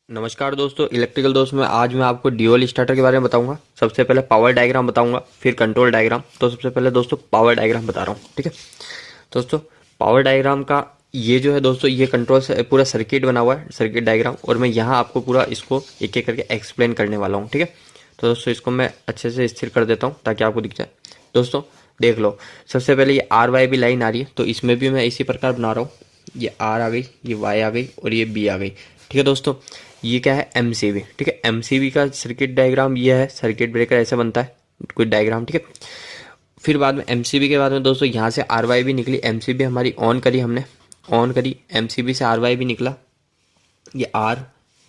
नमस्कार दोस्तों, इलेक्ट्रिकल दोस्त में आज मैं आपको ड्यूअल स्टार्टर के बारे में बताऊंगा। सबसे पहले पावर डायग्राम बताऊंगा, फिर कंट्रोल डायग्राम। तो सबसे पहले दोस्तों पावर डायग्राम बता रहा हूँ, ठीक है दोस्तों। पावर डायग्राम का ये जो है दोस्तों, ये कंट्रोल से पूरा सर्किट बना हुआ है, सर्किट डायग्राम। और मैं यहाँ आपको पूरा इसको एक एक करके एक्सप्लेन करने वाला हूँ, ठीक है। तो दोस्तों इसको मैं अच्छे से स्थिर कर देता हूँ ताकि आपको दिख जाए। दोस्तों देख लो, सबसे पहले ये आर वाई बी लाइन आ रही है, तो इसमें भी मैं इसी प्रकार बना रहा हूँ। ये आर आ गई, ये वाई आ गई और ये बी आ गई, ठीक है दोस्तों। ये क्या है, एमसीबी, ठीक है। एमसीबी का सर्किट डायग्राम ये है, सर्किट ब्रेकर ऐसे बनता है कोई डायग्राम, ठीक है। फिर बाद में एमसीबी के बाद में दोस्तों यहाँ से आर वाई भी निकली, एमसीबी हमारी ऑन करी हमने, ऑन करी, एमसीबी से आर वाई भी निकला, ये आर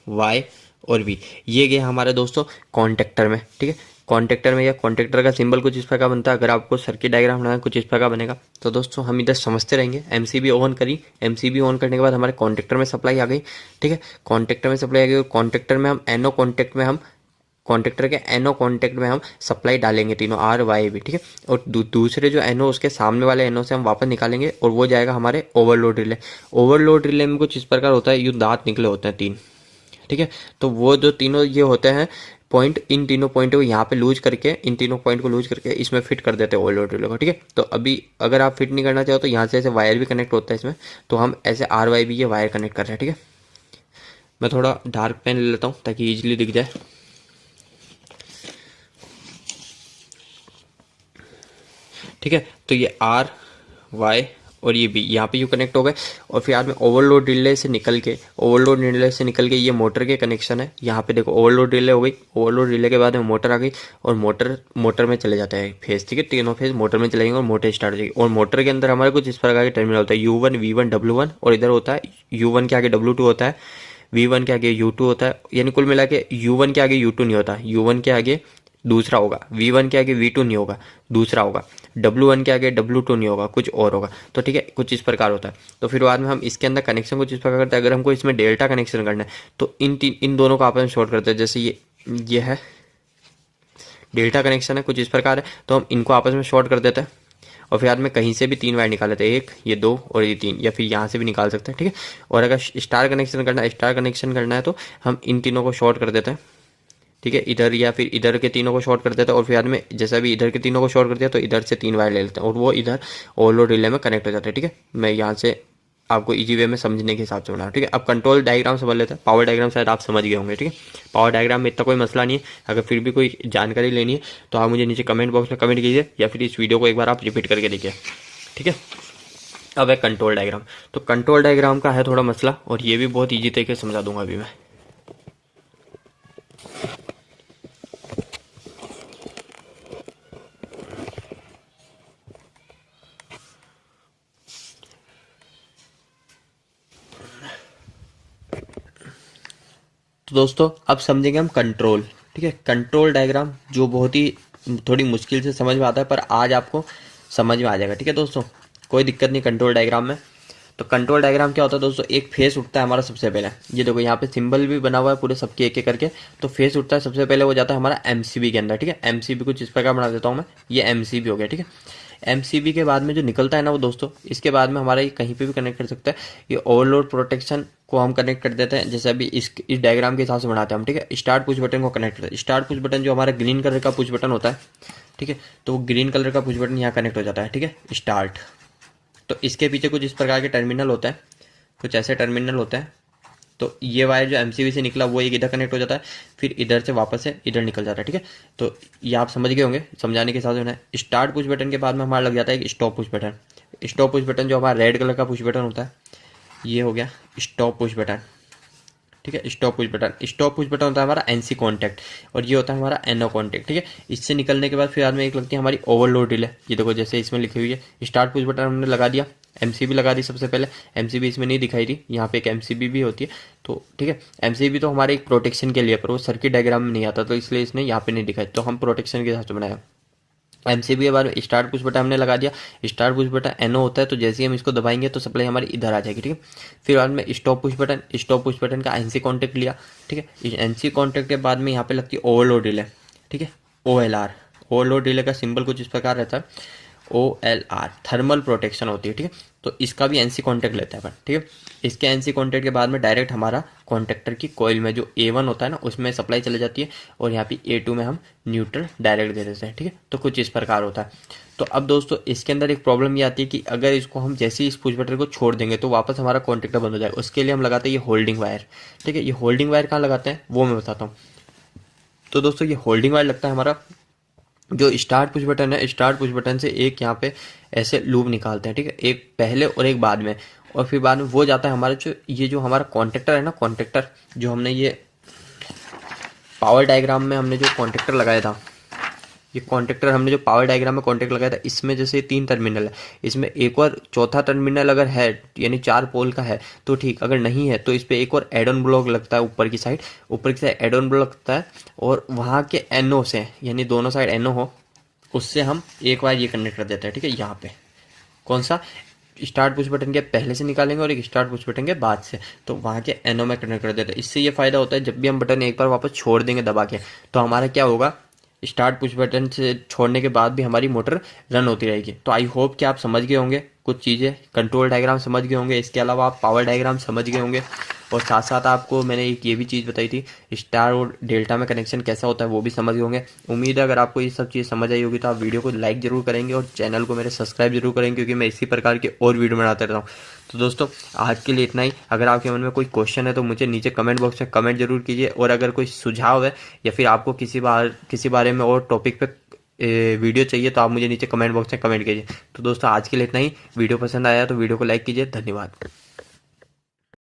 वाई और बी ये गया हमारे दोस्तों कॉन्टेक्टर में, ठीक है। कॉन्टेक्टर में या कॉन्टेक्टर का सिंबल कुछ इस प्रकार बनता है। अगर आपको सर्किट डायग्राम बनाना है कुछ इस प्रकार बनेगा। तो दोस्तों हम इधर समझते रहेंगे। एमसीबी ऑन करी, एमसीबी ऑन करने के बाद हमारे कॉन्टेक्टर में सप्लाई आ गई, ठीक है। कॉन्टेक्टर में सप्लाई आ गई और कॉन्टेक्टर में हम एनो कॉन्टेक्ट में हम कॉन्टेक्टर के एनो कॉन्टेक्ट में हम सप्लाई डालेंगे तीनों आर वाई भी, ठीक है। और दूसरे जो एनो उसके सामने वाले एनो से हम वापस निकालेंगे और वो जाएगा हमारे ओवरलोड रिले। ओवरलोड रिले में कुछ इस प्रकार होता है, यूँ दांत निकले होते हैं तीन, ठीक है। तो वो जो तीनों ये होते हैं पॉइंट, इन तीनों पॉइंट को यहाँ पे लूज करके, इन तीनों पॉइंट को लूज करके इसमें फिट कर देते हैं ओवरलोड रिले को, ठीक है। तो अभी अगर आप फिट नहीं करना चाहो तो यहाँ से ऐसे वायर भी कनेक्ट होता है इसमें, तो हम ऐसे आर वाई भी ये वायर कनेक्ट कर रहे हैं, ठीक है। मैं थोड़ा डार्क पेन ले लेता हूँ ताकि ईजिली दिख जाए, ठीक है। तो ये आर वाई और ये बी यहाँ पे यू कनेक्ट हो गए। और फिर बाद में ओवरलोड रिले से निकल के, ओवरलोड रिले से निकल के ये मोटर के कनेक्शन है। यहाँ पे देखो ओवरलोड रिले हो गई, ओवरलोड रिले के बाद में मोटर आ गई और मोटर में चले जाता है फेज, ठीक है। तीनों फेज मोटर में चलेंगे और मोटर स्टार्ट हो जाएगी। और मोटर के अंदर हमारे कुछ इस प्रकार के टर्मिनल होता है, U1 V1 W1 और इधर होता है U1 के आगे W2 होता है, V1 के आगे U2 होता है। यानी कुल मिला के U1 के आगे U2 नहीं होता, U1 के आगे दूसरा होगा, V1 के आगे V2 नहीं होगा, दूसरा होगा, W1 के आगे W2 नहीं होगा, कुछ और होगा। तो ठीक है, कुछ इस प्रकार होता है। तो फिर बाद में हम इसके अंदर कनेक्शन कुछ इस प्रकार करते हैं। अगर हमको इसमें डेल्टा कनेक्शन करना है तो इन दोनों को आपस में शॉर्ट करते हैं। जैसे ये है डेल्टा कनेक्शन है, कुछ इस प्रकार है, तो हम इनको आपस में शॉर्ट कर देते हैं। और फिर बाद में कहीं से भी तीन वायर निकाल लेते हैं, एक, ये दो और ये तीन, या फिर यहाँ से भी निकाल सकते हैं, ठीक है। और अगर स्टार कनेक्शन करना है तो हम इन तीनों को शॉर्ट कर देते हैं, ठीक है। इधर या फिर इधर के तीनों को शॉर्ट कर देता है। और फिर बाद में जैसा भी इधर के तीनों को शॉर्ट कर दिया तो इधर से तीन वायर ले लेते हैं और वो इधर ओवरलोड रिले में कनेक्ट हो जाते हैं, ठीक है। मैं यहाँ से आपको इजी वे में समझने के हिसाब से बना, ठीक है। अब कंट्रोल डायग्राम समझ लेते हैं। पावर डायग्राम शायद आप समझ गए होंगे, ठीक है। पावर डायग्राम में इतना कोई मसला नहीं है। अगर फिर भी कोई जानकारी लेनी है तो आप मुझे नीचे कमेंट बॉक्स में कमेंट कीजिए या फिर इस वीडियो को एक बार आप रिपीट करके देखिए, ठीक है। अब है कंट्रोल डायग्राम। तो कंट्रोल डायग्राम का है थोड़ा मसला और ये भी बहुत ईजी तरीके से समझा दूंगा अभी मैं। तो दोस्तों अब समझेंगे हम कंट्रोल, ठीक है। कंट्रोल डायग्राम जो बहुत ही थोड़ी मुश्किल से समझ में आता है, पर आज आपको समझ में आ जाएगा, ठीक है दोस्तों। कोई दिक्कत नहीं कंट्रोल डायग्राम में। तो कंट्रोल डायग्राम क्या होता है दोस्तों, एक फेस उठता है हमारा सबसे पहले। ये देखो यहाँ पे सिंबल भी बना हुआ है पूरे सबके एक एक करके। तो फेस उठता है सबसे पहले, वो जाता है हमारा एमसीबी के अंदर, ठीक है। एमसीबी कुछ इस प्रकार बना देता हूँ मैं, ये एमसीबी हो गया, ठीक है। एमसीबी के बाद में जो निकलता है ना वो दोस्तों, इसके बाद में हमारा ये कहीं पे भी कनेक्ट कर सकता है। ये ओवरलोड प्रोटेक्शन को हम कनेक्ट कर देते हैं, जैसे अभी इस डायग्राम के हिसाब से बनाते हैं हम, ठीक है। स्टार्ट पुश बटन को कनेक्ट करते हैं। स्टार्ट पुश बटन जो हमारा ग्रीन कलर का पुश बटन होता है, ठीक है। तो वो ग्रीन कलर का पुश बटन यहाँ कनेक्ट हो जाता है, ठीक है, स्टार्ट। तो इसके पीछे कुछ इस प्रकार के टर्मिनल होता है, कुछ ऐसे टर्मिनल होते हैं। तो ये वायर जो एमसीबी से निकला वो एक इधर कनेक्ट हो जाता है, फिर इधर से वापस से इधर निकल जाता है, ठीक है। तो ये आप समझ गए होंगे, समझाने के हिसाब से होना है। स्टार्ट पुश बटन के बाद में हमारा लग जाता है एक stop push button. Stop push button जो हमारा रेड कलर का पुश बटन होता है, ये हो गया स्टॉप पुश बटन, ठीक है। Stop push button, stop push button होता है हमारा एनसी कॉन्टैक्ट और ये होता है हमारा एनओ कॉन्टैक्ट, ठीक है। इससे निकलने के बाद फिर बाद में एक लगती है हमारी ओवरलोड रिले। ये देखो जैसे इसमें लिखी हुई है, स्टार्ट पुश बटन हमने लगा दिया, एमसीबी लगा दी सबसे पहले। एमसीबी इसमें नहीं दिखाई दी, यहाँ पे एक एमसीबी भी होती है, तो ठीक है। एमसीबी तो हमारे एक प्रोटेक्शन के लिए, पर वो सर्किट डायग्राम में नहीं आता, तो इसलिए इसने यहाँ पे नहीं दिखाई, तो हम प्रोटेक्शन के हिसाब से बनाया। एमसीबी के बाद में स्टार्ट पुश बटन हमने लगा दिया। स्टार्ट पुश बटन एनओ होता है, तो जैसे ही हम इसको दबाएंगे तो सप्लाई हमारी इधर आ जाएगी, ठीक है। फिर बाद में stop push button, stop push button का एनसी कॉन्टैक्ट लिया, ठीक है। एनसी कॉन्टैक्ट के बाद में यहाँ पे लगती है ओवरलोड रिले, ठीक है, OLR। ओवरलोड रिले का सिंबल कुछ इस प्रकार रहता है। OLR थर्मल प्रोटेक्शन होती है, ठीक है। तो इसका भी NC कॉन्टैक्ट लेता है अपन, ठीक है। इसके NC कॉन्टैक्ट के बाद में डायरेक्ट हमारा कॉन्टैक्टर की कॉइल में जो A1 होता है ना उसमें सप्लाई चली जाती है, और यहाँ पे A2 में हम न्यूट्रल डायरेक्ट दे देते हैं, ठीक है। तो कुछ इस प्रकार होता है। तो अब दोस्तों इसके अंदर एक प्रॉब्लम ये आती है कि अगर इसको हम जैसे ही इस पुश बटन को छोड़ देंगे तो वापस हमारा कॉन्टैक्टर बंद हो जाएगा। उसके लिए हम लगाते हैं ये होल्डिंग वायर, ठीक है। ये होल्डिंग वायर कहाँ लगाते हैं वो मैं बताता हूँ। तो दोस्तों ये होल्डिंग वायर लगता है हमारा जो स्टार्ट पुश बटन है, स्टार्ट पुश बटन से एक यहाँ पे ऐसे लूप निकालते हैं, ठीक है। एक पहले और एक बाद में, और फिर बाद में वो जाता है हमारा जो हमारा कॉन्टैक्टर है ना, कॉन्टैक्टर जो हमने ये पावर डायग्राम में हमने जो कॉन्टैक्टर लगाया था, ये कॉन्टैक्टर हमने जो पावर डायग्राम में कॉन्टैक्ट लगाया था, इसमें जैसे 3 टर्मिनल है, इसमें एक और चौथा टर्मिनल अगर है यानी 4 पोल का है तो ठीक, अगर नहीं है तो इस पर एक और एड ऑन ब्लॉक लगता है ऊपर की साइड एड ऑन ब्लॉक लगता है, और वहाँ के NO से यानी दोनों साइड NO हो उससे हम एक बार ये कनेक्ट कर देते हैं, ठीक है। यहाँ पे कौन सा स्टार्ट पुश बटन के पहले से निकालेंगे और एक स्टार्ट पुश बटन के बाद से, तो वहाँ के NO में कनेक्ट कर देते हैं। इससे ये फायदा होता है जब भी हम बटन एक बार वापस छोड़ देंगे दबा के, तो हमारा क्या होगा, स्टार्ट पुश बटन से छोड़ने के बाद भी हमारी मोटर रन होती रहेगी। तो आई होप कि आप समझ गए होंगे कुछ चीज़ें, कंट्रोल डायग्राम समझ गए होंगे, इसके अलावा आप पावर डायग्राम समझ गए होंगे, और साथ साथ आपको मैंने एक ये भी चीज़ बताई थी स्टार और डेल्टा में कनेक्शन कैसा होता है वो भी समझ गए होंगे। उम्मीद है अगर आपको ये सब चीज़ समझ आई होगी तो आप वीडियो को लाइक जरूर करेंगे और चैनल को मेरे सब्सक्राइब जरूर करेंगे, क्योंकि मैं इसी प्रकार के और वीडियो बनाते रहता हूँ। तो दोस्तों आज के लिए इतना ही। अगर आपके मन में कोई क्वेश्चन है तो मुझे नीचे कमेंट बॉक्स में कमेंट जरूर कीजिए, और अगर कोई सुझाव है या फिर आपको किसी बारे में और टॉपिक पे वीडियो चाहिए तो आप मुझे नीचे कमेंट बॉक्स में कमेंट कीजिए। तो दोस्तों आज के लिए इतना ही। वीडियो पसंद आया तो वीडियो को लाइक कीजिए। धन्यवाद।